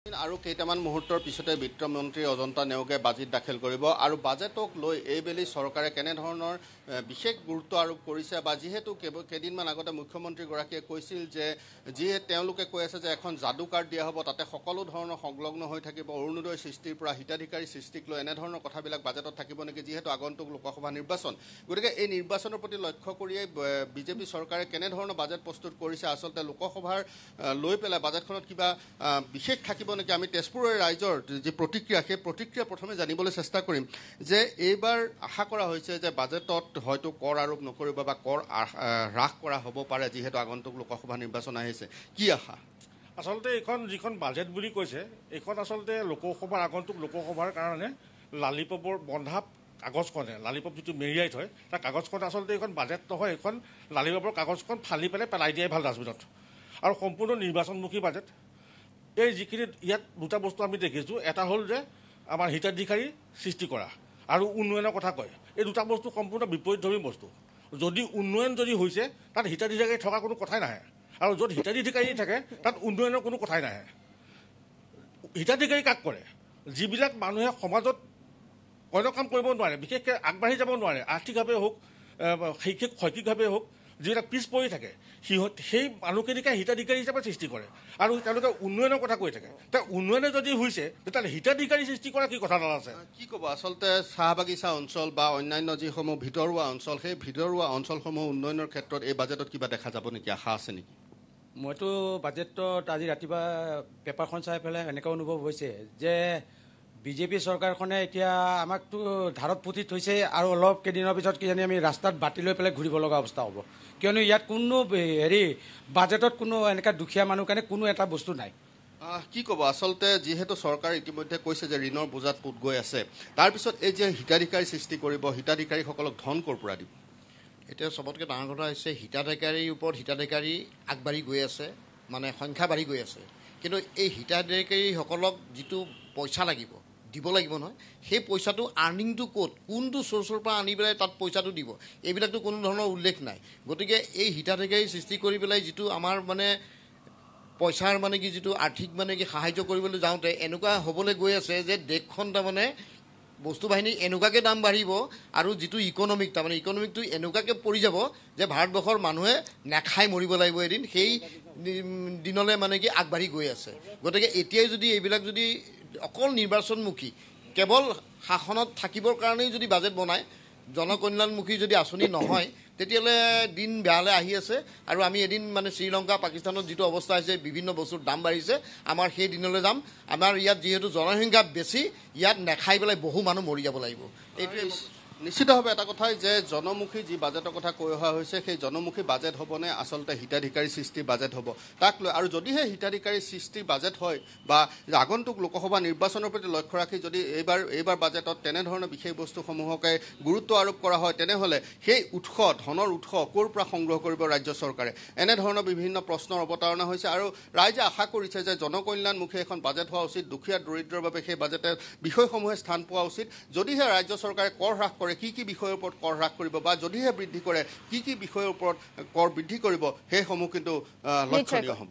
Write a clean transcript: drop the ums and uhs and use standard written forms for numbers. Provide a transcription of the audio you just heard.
আৰু কেইটামান মুহূৰ্তৰ পিছতে বিত্তমন্ত্ৰী অজন্তা নেওগে বাজেট দাখিল কৰিব আৰু বাজেটক লৈ এইবেলি চৰকাৰে কেনে ধৰণৰ বিশেষ গুৰুত্ব আৰোপ কৰিছে বা যিহেতু কেইদিনমান আগতে মুখ্যমন্ত্ৰীগৰাকীয়ে কৈছিল যে যিয়ে তেওঁলোকে কৈ আছে যে এখন যাদু কাৰ্ড দিয়া হ'ব তাতে সকলো ধৰণৰ সংলগ্ন হৈ থাকিব অৰুণোদয় সৃষ্টিৰ পৰা হিতাধিকাৰী সৃষ্টিক লৈ এনে ধৰণৰ কথাবিলাক বাজেটত থাকিব নেকি যিহেতু আগন্তুক লোকসভা নিৰ্বাচন গতিকে এই নিৰ্বাচনৰ প্ৰতি লক্ষ্য কৰিয়েই বিজেপি চৰকাৰে কেনে ধৰণৰ বাজেট প্ৰস্তুত কৰিছে আচলতে লোকসভাৰ লৈ পেলাই বাজেটখনত কিবা বিশেষ থাকিব নেকি আমি তেজপুৰৰ ৰাইজৰ যি প্ৰতিক্ৰিয়া সেই প্ৰতিক্ৰিয়া প্ৰথমে জানিবলৈ চেষ্টা কৰিম যে এইবাৰ আশা কৰা হৈছে যে বাজেটত হয়তো কৰ আৰোপ নকৰিব বা কৰ হ্ৰাস কৰা হ'ব পাৰে যিহেতু আগন্তুক লোকসভা নিৰ্বাচন আহিছে কি আশা আচলতে এইখন যিখন বাজেট বুলি কৈছে এইখন আচলতে লোকসভাৰ আগন্তুক লোকসভাৰ কাৰণে লালিপপৰ বন্ধা কাগজখনে লালিপপ যিটো মেৰিয়াই থয় তাৰ কাগজখন আচলতে এইখন বাজেট নহয় এইখন লালিপপৰ কাগজখন ফালি পেলাই দিয়াই ভাল ডাষ্টবিনত আৰু সম্পূৰ্ণ নিৰ্বাচনমুখী বাজেট এই যিখিনি ইয়াত দুটা বস্তু আমি দেখিছোঁ এটা হ'ল যে আমাৰ হিতাধিকাৰী সৃষ্টি কৰা আৰু উন্নয়নৰ কথা কয় এই দুটা বস্তু সম্পূৰ্ণ বিপৰীতধৰ্মী বস্তু যদি উন্নয়ন যদি হৈছে তাত হিতাধিকাৰী থকা কোনো কথাই নাহে আৰু য'ত হিতাধিকাৰী থাকে তাত উন্নয়নৰ কোনো কথাই নাহে হিতাধিকাৰী কাক কৰে যিবিলাক মানুহে সমাজত অন্য কাম কৰিব নোৱাৰে বিশেষকৈ আগবাঢ়ি যাব নোৱাৰে আৰ্থিকভাৱে হওক শৈক্ষিকভাৱে হওক যিবিলাক পিছ পৰি থাকে সেই মানুহখিনিকে হিতাধিকাৰী হিচাপে সৃষ্টি কৰে আৰু তেওঁলোকে উন্নয়নৰ কথা কৈ থাকে তেওঁ উন্নয়নে যদি হৈছে তেতিয়াহ'লে হিতাধিকাৰী সৃষ্টি কৰা কি কথা এটা আছে কি ক'ব আচলতে চাহ বাগিচা অঞ্চল বা অন্যান্য যিসমূহ ভিতৰুৱা অঞ্চল সেই ভিতৰুৱা অঞ্চলসমূহ উন্নয়নৰ ক্ষেত্ৰত এই বাজেটত কিবা দেখা যাব নেকি আশা আছে নেকি মইতো বাজেটত আজি ৰাতিপুৱা পেপাৰখন চাই পেলাই এনেকুৱা অনুভৱ হৈছে যে বিজেপি চৰকাৰখনে এতিয়া আমাকতো ধাৰত পুতি থৈছে আৰু অলপ কেইদিনৰ পিছত কিজানি আমি ৰাস্তাত বাতি লৈ পেলাই ঘূৰিব লগা অৱস্থা হ'ব কিয়নো ইয়াত কোনো বাজেটত কোনো এনেকুৱা দুখীয়া মানুহ কাৰণে কোনো এটা বস্তু নাই কি ক'ব আচলতে যিহেতু চৰকাৰে ইতিমধ্যে কৈছে যে ঋণৰ বোজাত পোত গৈ আছে তাৰপিছত এই যে হিতাধিকাৰী সৃষ্টি কৰিব হিতাধিকাৰীসকলক ধন ক'ৰ পৰা দিব এতিয়া চবতকৈ ডাঙৰ কথা হৈছে হিতাধিকাৰীৰ ওপৰত হিতাধিকাৰী আগবাঢ়ি গৈ আছে মানে সংখ্যা বাঢ়ি গৈ আছে কিন্তু এই হিতাধিকাৰীসকলক যিটো পইচা লাগিব দিব লাগিব নহয় সেই পইচাটো আৰ্নিংটো ক'ত কোনটো চ'ৰ্চৰ পৰা আনি পেলাই তাত পইচাটো দিব এইবিলাকতো কোনো ধৰণৰ উল্লেখ নাই গতিকে এই হিতাধিকাৰী সৃষ্টি কৰি পেলাই যিটো আমাৰ মানে পইচাৰ মানে কি যিটো আৰ্থিক মানে কি সাহায্য কৰিবলৈ যাওঁতে এনেকুৱা হ'বলৈ গৈ আছে যে দেশখন তাৰমানে বস্তু বাহিনী এনেকুৱাকৈ দাম বাঢ়িব আৰু যিটো ইকনমিকটো এনেকুৱাকৈ পৰি যাব যে ভাৰতবৰ্ষৰ মানুহে নাখাই মৰিব লাগিব এদিন সেই দিনলৈ মানে কি আগবাঢ়ি গৈ আছে গতিকে এতিয়াই যদি এইবিলাক যদি অকল নিৰ্বাচনমুখী কেৱল শাসনত থাকিবৰ কাৰণেই যদি বাজেট বনায় জনকল্যাণমুখী যদি আঁচনি নহয় তেতিয়াহ'লে দিন বেয়ালৈ আহি আছে আৰু আমি এদিন মানে শ্ৰীলংকা পাকিস্তানত যিটো অৱস্থা হৈছে বিভিন্ন বস্তুৰ দাম বাঢ়িছে আমাৰ সেই দিনলৈ যাম আমাৰ ইয়াত যিহেতু জনসংখ্যা বেছি ইয়াত নাখাই পেলাই বহু মানুহ মৰি যাব লাগিব এইটোৱে নিশ্চিতভাৱে এটা কথাই যে জনমুখী যি বাজেটৰ কথা কৈ অহা হৈছে সেই জনমুখী বাজেট হ'বনে আচলতে হিতাধিকাৰী সৃষ্টিৰ বাজেট হ'ব তাক লৈ আৰু যদিহে হিতাধিকাৰী সৃষ্টিৰ বাজেট হয় বা আগন্তুক লোকসভা নিৰ্বাচনৰ প্ৰতি লক্ষ্য ৰাখি যদি এইবাৰ বাজেটত তেনেধৰণৰ বিষয়বস্তুসমূহকে গুৰুত্ব আৰোপ কৰা হয় তেনেহ'লে সেই ধনৰ উৎস ক'ৰ পৰা সংগ্ৰহ কৰিব ৰাজ্য চৰকাৰে এনেধৰণৰ বিভিন্ন প্ৰশ্নৰ অৱতাৰণা হৈছে আৰু ৰাইজে আশা কৰিছে যে জনকল্যাণমুখী এখন বাজেট হোৱা উচিত দুখীয়া দৰিদ্ৰৰ বাবে সেই বাজেটে বিষয়সমূহে স্থান পোৱা উচিত যদিহে ৰাজ্য চৰকাৰে কৰ হ্ৰাস কৰে কি বিষয়ৰ ওপৰত কৰ হ্ৰাস কৰিব বা যদিহে বৃদ্ধি কৰে কি বিষয়ৰ ওপৰত কৰ বৃদ্ধি কৰিব সেইসমূহ কিন্তু লক্ষণীয় হ'ব